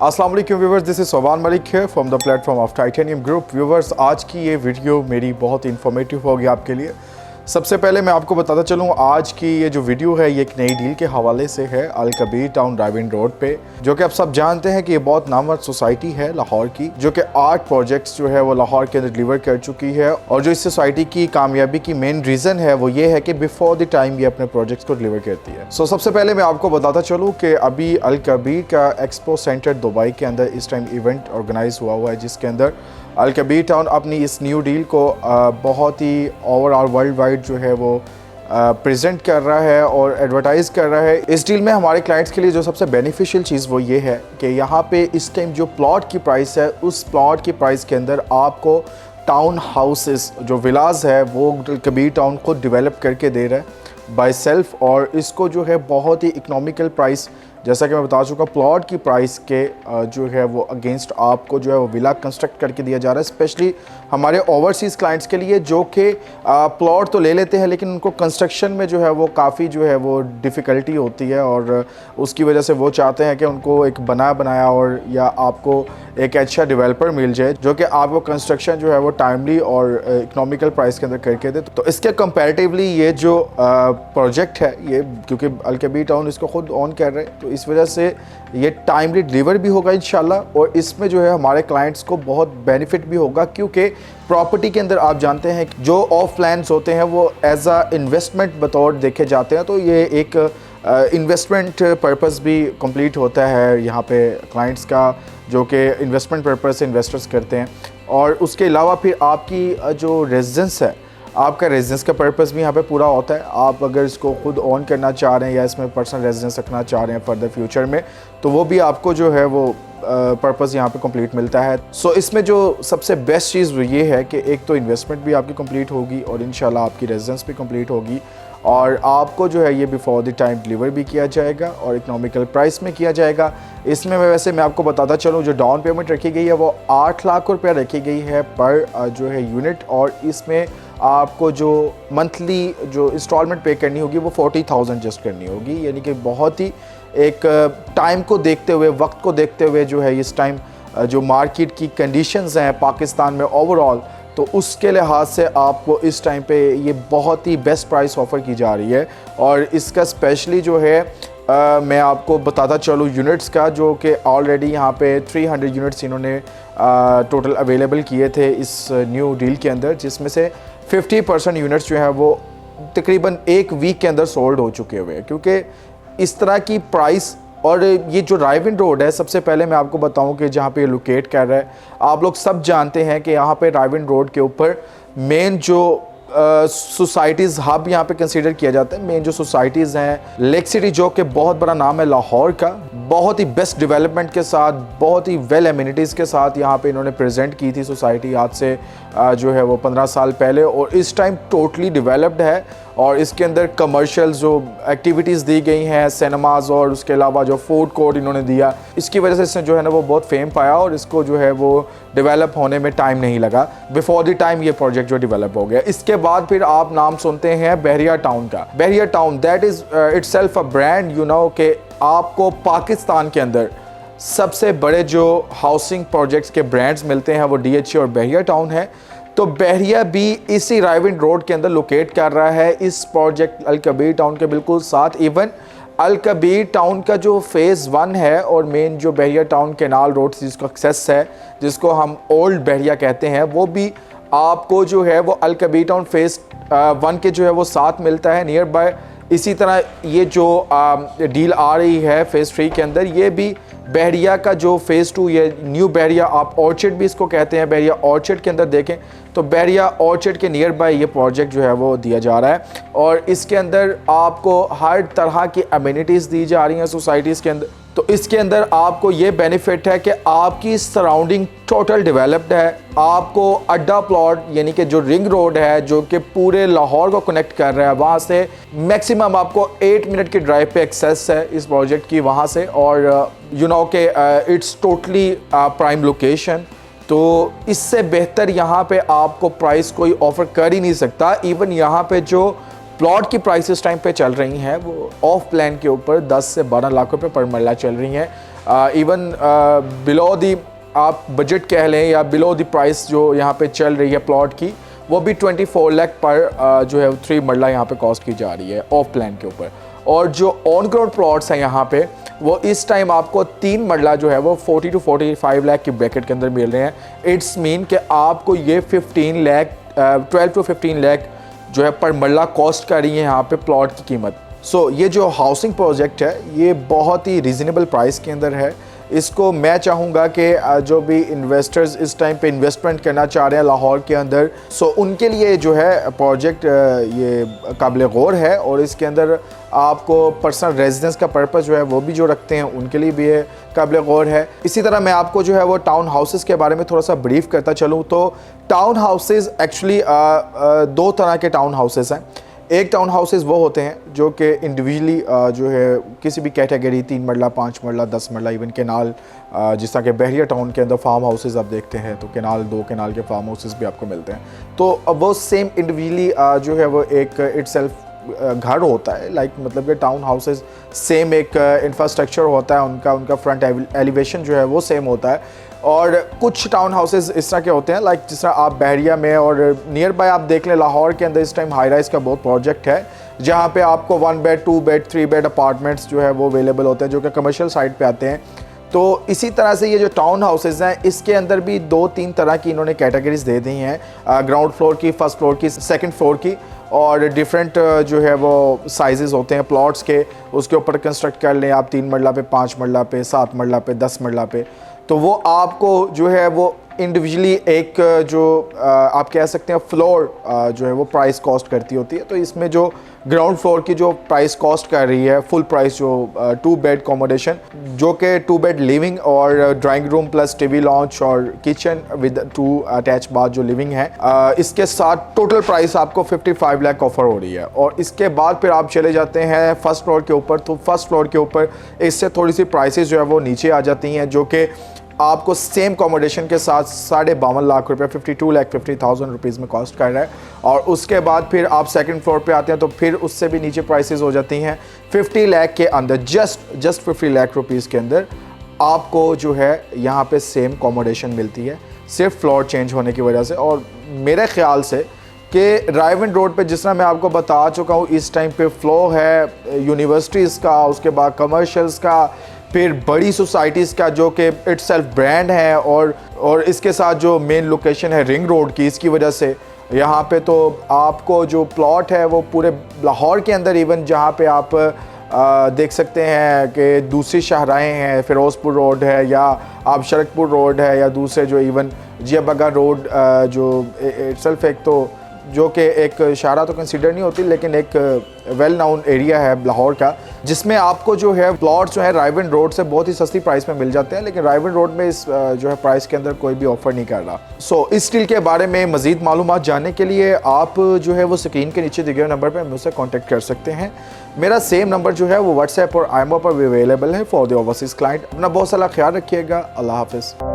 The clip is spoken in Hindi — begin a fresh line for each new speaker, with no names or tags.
अस्सलाम वालेकुम viewers, this is Soban Malik है from the platform of Titanium group. Viewers, आज की ये वीडियो मेरी बहुत इन्फॉर्मेटिव होगी आपके लिए। सबसे पहले मैं आपको बताता चलूँ, आज की ये जो वीडियो है ये एक नई डील के हवाले से है अल कबीर टाउन ड्राइविंग रोड पे, जो कि आप सब जानते हैं कि ये बहुत नामवर सोसाइटी है लाहौर की, जो कि 8 प्रोजेक्ट्स जो है वो लाहौर के अंदर डिलीवर कर चुकी है। और जो इस सोसाइटी की कामयाबी की मेन रीज़न है वो ये है कि बिफोर द टाइम ये अपने प्रोजेक्ट्स को डिलीवर करती है। सबसे पहले मैं आपको बताता चलूँ कि अभी अल कबीर का एक्सपो सेंटर दुबई के अंदर इस टाइम इवेंट ऑर्गेनाइज हुआ है, जिसके अंदर अल कबीर टाउन अपनी इस न्यू डील को बहुत ही ओवरऑल वर्ल्ड वाइड जो है वो प्रेजेंट कर रहा है और एडवर्टाइज़ कर रहा है। इस डील में हमारे क्लाइंट्स के लिए जो सबसे बेनिफिशियल चीज़ वो ये है कि यहाँ पे इस टाइम जो प्लॉट की प्राइस है, उस प्लॉट की प्राइस के अंदर आपको टाउन हाउसेस जो विलाज है वो कबीर टाउन खुद डेवलप करके दे रहा है बाय सेल्फ। और इसको जो है बहुत ही इकोनॉमिकल प्राइस, जैसा कि मैं बता चुका, प्लॉट की प्राइस के जो है वो अगेंस्ट आपको जो है वो विला कंस्ट्रक्ट करके दिया जा रहा है, स्पेशली हमारे ओवरसीज़ क्लाइंट्स के लिए, जो कि प्लॉट तो ले लेते हैं लेकिन उनको कंस्ट्रक्शन में जो है वो काफ़ी जो है वो डिफ़िकल्टी होती है। और उसकी वजह से वो चाहते हैं कि उनको एक बनाया और या आपको एक अच्छा डेवलपर मिल जाए जो कि आपको कंस्ट्रक्शन जो है वो टाइमली और इकोनॉमिकल प्राइस के अंदर करके दे। तो इसके कंपैरेटिवली ये जो प्रोजेक्ट है, ये क्योंकि अल कबीर टाउन इसको खुद ऑन कर रहे हैं, तो इस वजह से ये टाइमली डिलीवर भी होगा इंशाल्लाह। और इसमें जो है हमारे क्लाइंट्स को बहुत बेनिफिट भी होगा, क्योंकि प्रॉपर्टी के अंदर आप जानते हैं जो ऑफ प्लान्स होते हैं वो एज अ इन्वेस्टमेंट बतौर देखे जाते हैं, तो ये एक इन्वेस्टमेंट पर्पस भी कंप्लीट होता है यहाँ पे क्लाइंट्स का, जो कि इन्वेस्टमेंट पर्पस से इन्वेस्टर्स करते हैं। और उसके अलावा फिर आपकी जो रेजिडेंस है, आपका रेजिडेंस का पर्पस भी यहाँ पे पूरा होता है। आप अगर इसको खुद ऑन करना चाह रहे हैं या इसमें पर्सनल रेजिडेंस रखना चाह रहे हैं फर्दर फ्यूचर में, तो वो भी आपको जो है वो पर्पस यहाँ पे कंप्लीट मिलता है। इसमें जो सबसे बेस्ट चीज़ ये है कि एक तो इन्वेस्टमेंट भी आपकी कंप्लीट होगी और इंशाल्लाह आपकी रेजिडेंस भी कंप्लीट होगी, और आपको जो है ये बिफोर द टाइम डिलीवर भी किया जाएगा और इकोनॉमिकल प्राइस में किया जाएगा। इसमें मैं आपको बताता चलूँ, जो डाउन पेमेंट रखी गई है वो 8 लाख रुपया रखी गई है पर जो है यूनिट, और इसमें आपको जो मंथली जो इंस्टॉलमेंट पे करनी होगी वो 40,000 जस्ट करनी होगी। यानी कि बहुत ही एक टाइम को देखते हुए, वक्त को देखते हुए जो है इस टाइम जो मार्केट की कंडीशंस हैं पाकिस्तान में ओवरऑल, तो उसके लिहाज से आपको इस टाइम पे ये बहुत ही बेस्ट प्राइस ऑफ़र की जा रही है। और इसका स्पेशली जो है मैं आपको बताता चलूँ यूनिट्स का, जो कि ऑलरेडी यहाँ पे 300 यूनिट्स इन्होंने टोटल अवेलेबल किए थे इस न्यू डील के अंदर, जिसमें से 50% यूनिट्स जो है वो तकरीबन 1 वीक के अंदर सोल्ड हो चुके हुए हैं। क्योंकि इस तरह की प्राइस, और ये जो ड्राइविंग रोड है, सबसे पहले मैं आपको बताऊं कि जहाँ पे लोकेट कर रहा है, आप लोग सब जानते हैं कि यहाँ पे ड्राइविंग रोड के ऊपर मेन जो सोसाइटीज़ हब यहाँ पे कंसीडर किया जाता है। मेन जो सोसाइटीज़ हैं, लेक सिटी जो कि बहुत बड़ा नाम है लाहौर का, बहुत ही बेस्ट डेवलपमेंट के साथ, बहुत ही वेल एमिनिटीज़ के साथ यहाँ पे इन्होंने प्रेजेंट की थी सोसाइटी आज से जो है वो 15 साल पहले, और इस टाइम टोटली डेवलप्ड है। और इसके अंदर कमर्शियल जो एक्टिविटीज़ दी गई हैं, सिनेमाज, और उसके अलावा जो फूड कोर्ट इन्होंने दिया, इसकी वजह से इसने जो है ना वो बहुत फेम पाया और इसको जो है वो डेवलप होने में टाइम नहीं लगा। बिफोर द टाइम ये प्रोजेक्ट जो डेवलप हो गया। इसके बाद फिर आप नाम सुनते हैं बहरिया टाउन का। Bahria town that is itself a brand, you know, कि आपको पाकिस्तान के अंदर सबसे बड़े जो हाउसिंग प्रोजेक्ट्स के ब्रांड्स मिलते हैं वो DHA और बहरिया टाउन है। तो बहरिया भी इसी ड्राइविंग रोड के अंदर लोकेट कर रहा है, इस प्रोजेक्ट अल कबीर टाउन के बिल्कुल साथ। इवन अल कबीर टाउन का जो फेज़ 1 है और मेन जो बहरिया टाउन कैनाल रोड से जिसको एक्सेस है, जिसको हम ओल्ड बहरिया कहते हैं, वो भी आपको जो है वो अल कबीर टाउन फेज़ 1 के जो है वो साथ मिलता है नियर बाय। इसी तरह ये जो डील आ रही है फेज़ 3 के अंदर, ये भी बहरिया का जो फेज़ 2, ये न्यू बहरिया, आप ऑर्चिड भी इसको कहते हैं, बहरिया ऑर्चिड के अंदर देखें तो बहरिया ऑर्चिड के नियर बाय ये प्रोजेक्ट जो है वो दिया जा रहा है। और इसके अंदर आपको हर तरह की अम्यूनिटीज़ दी जा रही हैं सोसाइटीज़ के अंदर। तो इसके अंदर आपको ये बेनिफिट है कि आपकी सराउंडिंग टोटल डेवलप्ड है। आपको अड्डा प्लॉट, यानी कि जो रिंग रोड है जो कि पूरे लाहौर को कनेक्ट कर रहा है, वहाँ से मैक्सिमम आपको 8 मिनट की ड्राइव पे एक्सेस है इस प्रोजेक्ट की वहाँ से। और यू नो के इट्स टोटली प्राइम लोकेशन। तो इससे बेहतर यहाँ पे आपको प्राइस कोई ऑफ़र कर ही नहीं सकता। इवन यहाँ पे जो प्लॉट की प्राइस इस टाइम पे चल रही हैं वो ऑफ प्लान के ऊपर 10 से 12 लाख रुपए पर मरला चल रही हैं। इवन बिलो दी आप बजट कह लें या बिलो द प्राइस जो यहाँ पे चल रही है प्लॉट की, वो भी 24 लाख पर जो है 3 मरला यहाँ पे कॉस्ट की जा रही है ऑफ प्लान के ऊपर। और जो ऑन ग्राउंड प्लॉट्स हैं यहाँ पे वो इस टाइम आपको 3 मरला जो है वो 40 to 45 लाख की ब्रैकेट के अंदर मिल रहे हैं। इट्स मीन कि आपको ये 12 to 15 लाख जो है पर मरला कॉस्ट कर रही है यहाँ पे प्लॉट की कीमत। सो ये जो हाउसिंग प्रोजेक्ट है ये बहुत ही रीज़नेबल प्राइस के अंदर है। इसको मैं चाहूँगा कि जो भी इन्वेस्टर्स इस टाइम पे इन्वेस्टमेंट करना चाह रहे हैं लाहौर के अंदर, सो उनके लिए जो है प्रोजेक्ट ये काबिल गौर है। और इसके अंदर आपको पर्सनल रेजिडेंस का पर्पस जो है वो भी जो रखते हैं उनके लिए भी ये काबिल गौर है। इसी तरह मैं आपको जो है वो टाउन हाउसेस के बारे में थोड़ा सा ब्रीफ करता चलूँ तो टाउन हाउसेस एक्चुअली 2 तरह के टाउन हाउसेस हैं। एक टाउन हाउसेस वो होते हैं जो कि इंडिविजुअली जो है किसी भी कैटेगरी 3 मरला 5 मरला 10 मरला इवन केनाल, जिस तरह के बहरिया टाउन के अंदर फार्म हाउसेस आप देखते हैं तो केनाल 2 केनाल के फार्म हाउसेस भी आपको मिलते हैं। तो वो सेम इंडिविजुअली जो है वो एक इटसेल्फ घर होता है, लाइक मतलब कि टाउन हाउसेस सेम एक इंफ्रास्ट्रक्चर होता है, उनका फ्रंट एलिवेशन जो है वो सेम होता है। और कुछ टाउन हाउसेस इस तरह के होते हैं लाइक जिस तरह आप बहरिया में और नियर बाय आप देख लें लाहौर के अंदर इस टाइम हाई राइज का बहुत प्रोजेक्ट है जहाँ पे आपको 1 बेड 2 बेड 3 बेड अपार्टमेंट्स जो है वो अवेलेबल होते हैं जो कि कमर्शियल साइड पे आते हैं। तो इसी तरह से ये जो टाउन हाउसेज हैं इसके अंदर भी 2-3 तरह की इन्होंने कैटेगरीज दे दी हैं, ग्राउंड फ्लोर की, फर्स्ट फ्लोर की, सेकंड फ्लोर की, और डिफरेंट जो है वो साइजेस होते हैं प्लॉट्स के। उसके ऊपर कंस्ट्रक्ट कर लें आप 3 मरला पे, 5 मरला पे, 7 मरला पे, 10 मरला पे, तो वो आपको जो है वो इंडिविजुअली एक जो आप कह सकते हैं फ्लोर जो है वो प्राइस कॉस्ट करती होती है। तो इसमें जो ग्राउंड फ्लोर की जो प्राइस कॉस्ट कर रही है फुल प्राइस जो 2 बेड अकोमोडेशन जो कि 2 बेड लिविंग और drawing room plus TV launch और किचन विद 2 अटैच बाथ जो लिविंग है, इसके साथ टोटल प्राइस आपको 55 लाख ऑफर हो रही है। और इसके बाद फिर आप चले जाते हैं फर्स्ट फ्लोर के ऊपर, तो फर्स्ट फ्लोर के ऊपर इससे थोड़ी सी प्राइसेस जो है वो नीचे आ जाती हैं जो कि आपको सेम अकोमोडेशन के साथ 52.5 लाख रुपये 52,50,000 रुपीज़ में कॉस्ट कर रहा है। और उसके बाद फिर आप सेकंड फ्लोर पे आते हैं तो फिर उससे भी नीचे प्राइसेस हो जाती हैं 50 लाख के अंदर, जस्ट 50 लाख रुपीज़ के अंदर आपको जो है यहाँ पे सेम अकोमोडेशन मिलती है सिर्फ फ्लोर चेंज होने की वजह से। और मेरे ख्याल से कि रायविंड रोड पे जिस तरह मैं आपको बता चुका हूँ इस टाइम पे फ्लो है यूनिवर्सिटीज़ का, उसके बाद कमर्शियल्स का, फिर बड़ी सोसाइटीज़ का जो कि इटसेल्फ ब्रांड है, और इसके साथ जो मेन लोकेशन है रिंग रोड की, इसकी वजह से यहाँ पे तो आपको जो प्लॉट है वो पूरे लाहौर के अंदर इवन जहाँ पे आप देख सकते हैं कि दूसरी शाहराएँ हैं, फिरोज़पुर रोड है या आप शरकपुर रोड है या दूसरे जो इवन जियाबगा रोड जो इटसेल्फ एक तो जो कि एक शाहरा तो कंसिडर नहीं होती लेकिन एक वेल नाउन एरिया है लाहौर का, जिसमें आपको जो है प्लॉट्स जो है रायविंड रोड से बहुत ही सस्ती प्राइस में मिल जाते हैं। लेकिन रायविंड रोड में इस जो है प्राइस के अंदर कोई भी ऑफर नहीं कर रहा। सो इस डील के बारे में मज़ीद मालूमात जानने के लिए आप जो है वो स्क्रीन के नीचे दिए गए नंबर पर मुझसे कॉन्टैक्ट कर सकते हैं। मेरा सेम नंबर जो है वो व्हाट्सएप और IMO पर भी अवेलेबल है फॉर द ओवरसीज़ क्लाइंट। अपना बहुत सारा ख्याल रखिएगा। अल्लाह हाफिज़।